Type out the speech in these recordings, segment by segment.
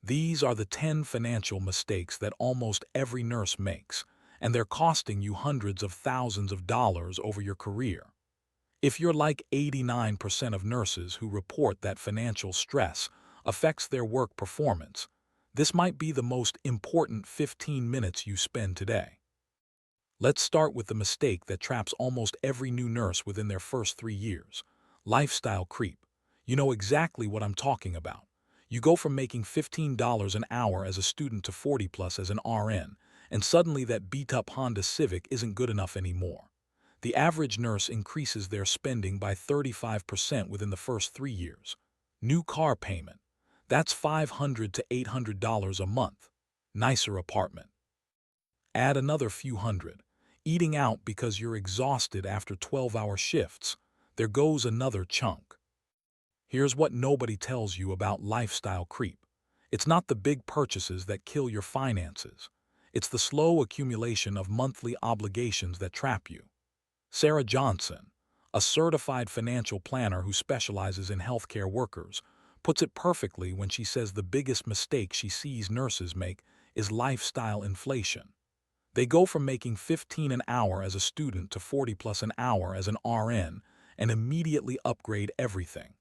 These are the 10 financial mistakes that almost every nurse makes, and they're costing you hundreds of thousands of dollars over your career. If you're like 89% of nurses who report that financial stress affects their work performance, this might be the most important 15 minutes you spend today. Let's start with the mistake that traps almost every new nurse within their first 3 years: lifestyle creep. You know exactly what I'm talking about. You go from making $15 an hour as a student to 40 plus as an RN, and suddenly that beat-up Honda Civic isn't good enough anymore. The average nurse increases their spending by 35% within the first 3 years. New car payment. That's $500 to $800 a month. Nicer apartment. Add another few hundred. Eating out because you're exhausted after 12-hour shifts. There goes another chunk. Here's what nobody tells you about lifestyle creep. It's not the big purchases that kill your finances. It's the slow accumulation of monthly obligations that trap you. Sarah Johnson, a certified financial planner who specializes in healthcare workers, puts it perfectly when she says the biggest mistake she sees nurses make is lifestyle inflation. They go from making 15 an hour as a student to 40 plus an hour as an RN and immediately upgrade everything.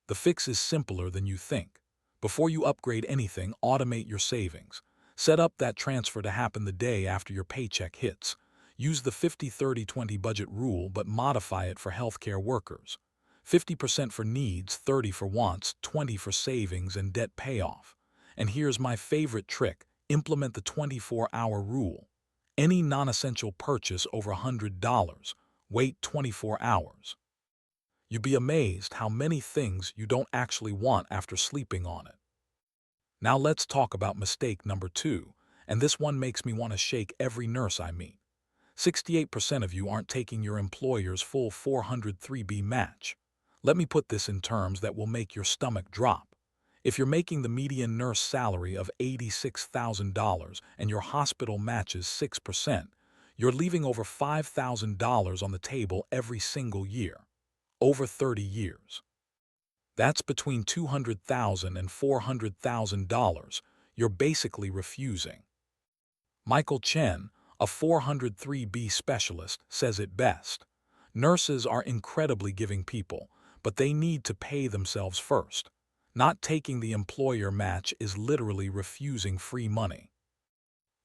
The fix is simpler than you think. Before you upgrade anything, automate your savings. Set up that transfer to happen the day after your paycheck hits. Use the 50-30-20 budget rule, but modify it for healthcare workers. 50% for needs, 30 for wants, 20 for savings and debt payoff. And here's my favorite trick: implement the 24-hour rule. Any non-essential purchase over $100, wait 24 hours. You'd be amazed how many things you don't actually want after sleeping on it. Now let's talk about mistake number 2, and this one makes me want to shake every nurse I meet. 68% of you aren't taking your employer's full 403B match. Let me put this in terms that will make your stomach drop. If you're making the median nurse salary of $86,000 and your hospital matches 6%, you're leaving over $5,000 on the table every single year. Over 30 years. That's between $200,000 and $400,000 you're basically refusing. Michael Chen, a 403B specialist, says it best. Nurses are incredibly giving people, but they need to pay themselves first. Not taking the employer match is literally refusing free money.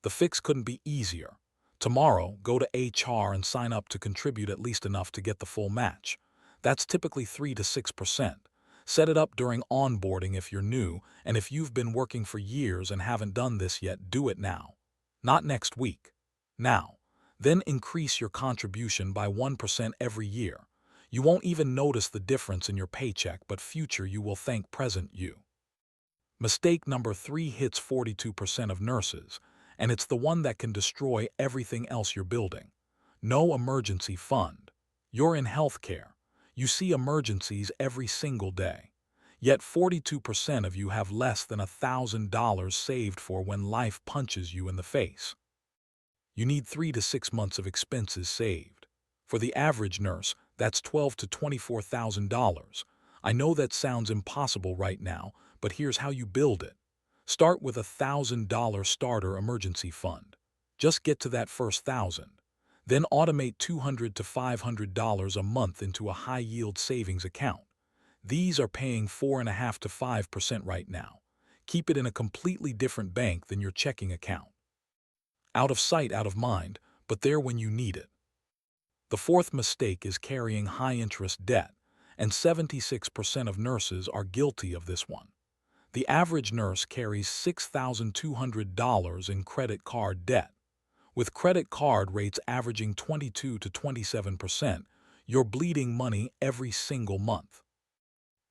The fix couldn't be easier. Tomorrow, go to HR and sign up to contribute at least enough to get the full match. That's typically 3 to 6%. Set it up during onboarding if you're new, and if you've been working for years and haven't done this yet, do it now. Not next week. Now. Then increase your contribution by 1% every year. You won't even notice the difference in your paycheck, but future you will thank present you. Mistake number 3 hits 42% of nurses, and it's the one that can destroy everything else you're building. No emergency fund. You're in healthcare. You see emergencies every single day. Yet 42% of you have less than $1,000 saved for when life punches you in the face. You need 3 to 6 months of expenses saved. For the average nurse, that's $12,000 to $24,000. I know that sounds impossible right now, but here's how you build it. Start with a $1,000 starter emergency fund. Just get to that first 1,000. Then automate $200 to $500 a month into a high-yield savings account. These are paying 4.5% to 5% right now. Keep it in a completely different bank than your checking account. Out of sight, out of mind, but there when you need it. The fourth mistake is carrying high-interest debt, and 76% of nurses are guilty of this one. The average nurse carries $6,200 in credit card debt. With credit card rates averaging 22 to 27%, you're bleeding money every single month.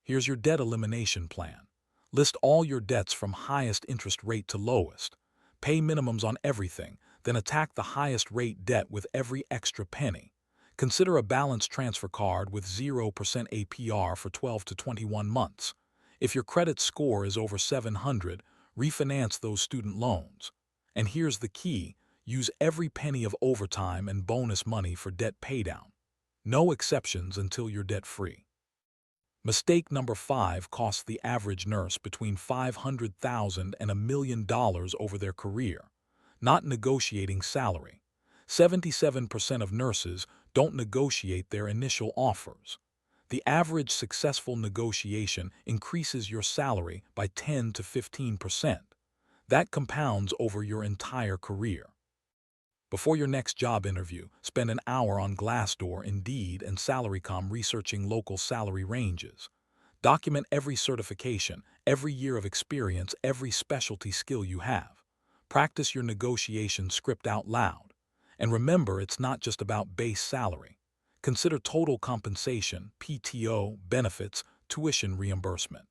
Here's your debt elimination plan. List all your debts from highest interest rate to lowest. Pay minimums on everything, then attack the highest rate debt with every extra penny. Consider a balance transfer card with 0% APR for 12 to 21 months. If your credit score is over 700, refinance those student loans. And here's the key: use every penny of overtime and bonus money for debt paydown. No exceptions until you're debt-free. Mistake number 5 costs the average nurse between $500,000 and $1 million over their career. Not negotiating salary. 77% of nurses don't negotiate their initial offers. The average successful negotiation increases your salary by 10 to 15%. That compounds over your entire career. Before your next job interview, spend an hour on Glassdoor, Indeed, and Salary.com researching local salary ranges. Document every certification, every year of experience, every specialty skill you have. Practice your negotiation script out loud. And remember, it's not just about base salary. Consider total compensation, PTO, benefits, tuition reimbursement.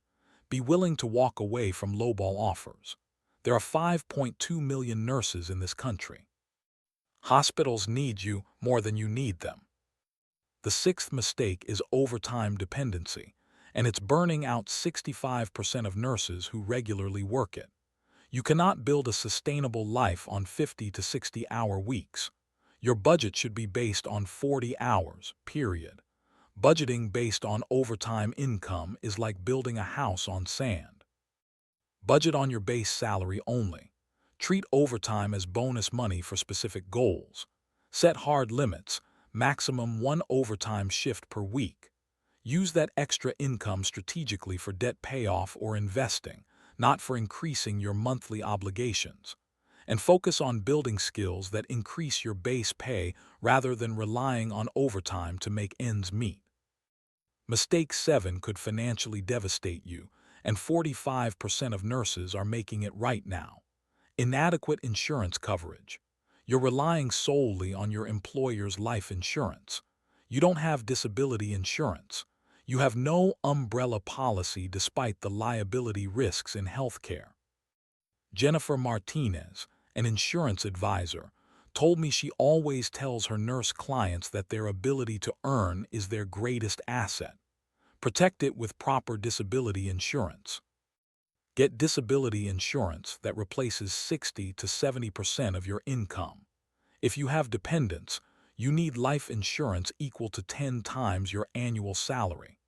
Be willing to walk away from lowball offers. There are 5.2 million nurses in this country. Hospitals need you more than you need them. The sixth mistake is overtime dependency, and it's burning out 65% of nurses who regularly work it. You cannot build a sustainable life on 50 to 60-hour weeks. Your budget should be based on 40 hours, period. Budgeting based on overtime income is like building a house on sand. Budget on your base salary only. Treat overtime as bonus money for specific goals. Set hard limits, maximum 1 overtime shift per week. Use that extra income strategically for debt payoff or investing, not for increasing your monthly obligations. And focus on building skills that increase your base pay rather than relying on overtime to make ends meet. Mistake 7 could financially devastate you, and 45% of nurses are making it right now. Inadequate insurance coverage. You're relying solely on your employer's life insurance. You don't have disability insurance. You have no umbrella policy despite the liability risks in healthcare. Jennifer Martinez, an insurance advisor, told me she always tells her nurse clients that their ability to earn is their greatest asset. Protect it with proper disability insurance. Get disability insurance that replaces 60 to 70% of your income. If you have dependents, you need life insurance equal to 10 times your annual salary.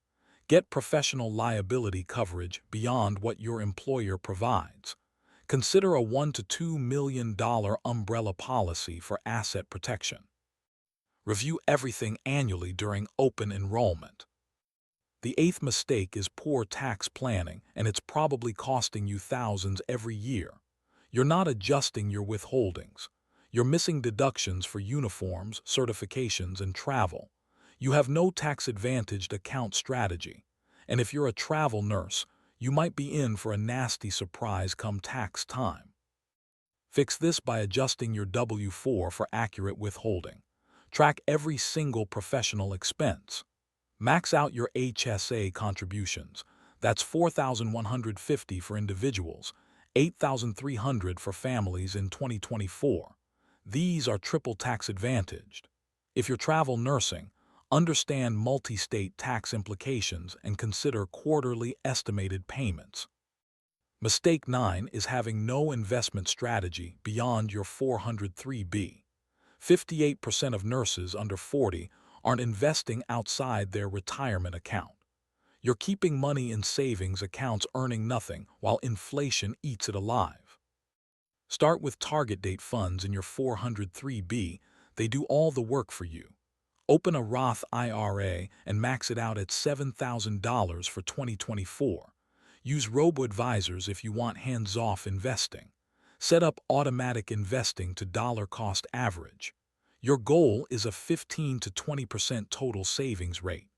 Get professional liability coverage beyond what your employer provides. Consider a $1 to $2 million umbrella policy for asset protection. Review everything annually during open enrollment. The eighth mistake is poor tax planning, and it's probably costing you thousands every year. You're not adjusting your withholdings. You're missing deductions for uniforms, certifications, and travel. You have no tax-advantaged account strategy. And if you're a travel nurse, you might be in for a nasty surprise come tax time. Fix this by adjusting your W-4 for accurate withholding. Track every single professional expense. Max out your HSA contributions. That's $4,150 for individuals, $8,300 for families in 2024. These are triple tax advantaged. If you're travel nursing, understand multi-state tax implications and consider quarterly estimated payments. Mistake 9 is having no investment strategy beyond your 403(b). 58% of nurses under 40 aren't investing outside their retirement account. You're keeping money in savings accounts earning nothing while inflation eats it alive. Start with target date funds in your 403(b). They do all the work for you. Open a Roth IRA and max it out at $7,000 for 2024. Use robo-advisors if you want hands-off investing. Set up automatic investing to dollar cost average. Your goal is a 15 to 20% total savings rate.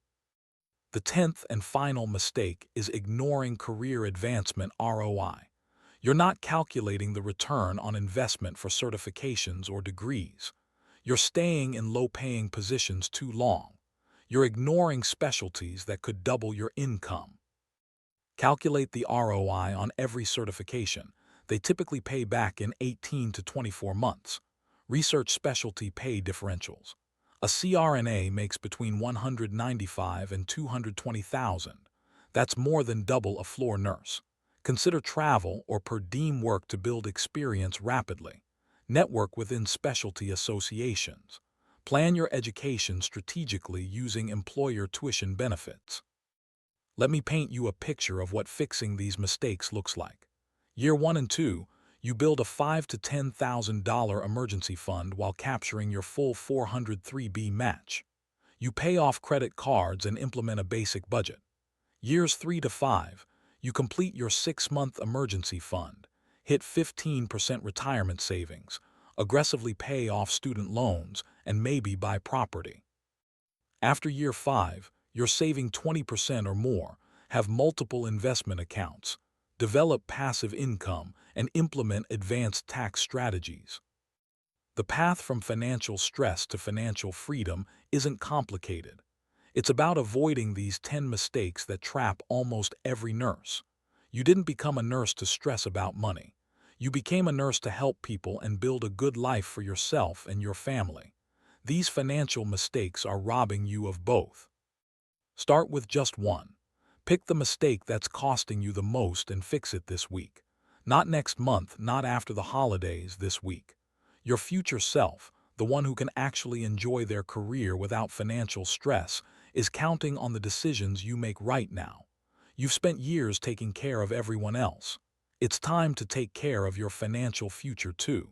The 10th and final mistake is ignoring career advancement ROI. You're not calculating the return on investment for certifications or degrees. You're staying in low-paying positions too long. You're ignoring specialties that could double your income. Calculate the ROI on every certification. They typically pay back in 18 to 24 months. Research specialty pay differentials. A CRNA makes between $195,000 and $220,000. That's more than double a floor nurse. Consider travel or per diem work to build experience rapidly. Network within specialty associations. Plan your education strategically using employer tuition benefits. Let me paint you a picture of what fixing these mistakes looks like. Year 1 and 2, you build a $5,000 to $10,000 emergency fund while capturing your full 403B match. You pay off credit cards and implement a basic budget. Years 3 to 5, you complete your 6-month emergency fund, hit 15% retirement savings, aggressively pay off student loans, and maybe buy property. After year 5, you're saving 20% or more, have multiple investment accounts, develop passive income, and implement advanced tax strategies. The path from financial stress to financial freedom isn't complicated. It's about avoiding these 10 mistakes that trap almost every nurse. You didn't become a nurse to stress about money. You became a nurse to help people and build a good life for yourself and your family. These financial mistakes are robbing you of both. Start with just one. Pick the mistake that's costing you the most and fix it this week. Not next month, not after the holidays, this week. Your future self, the one who can actually enjoy their career without financial stress, is counting on the decisions you make right now. You've spent years taking care of everyone else. It's time to take care of your financial future too.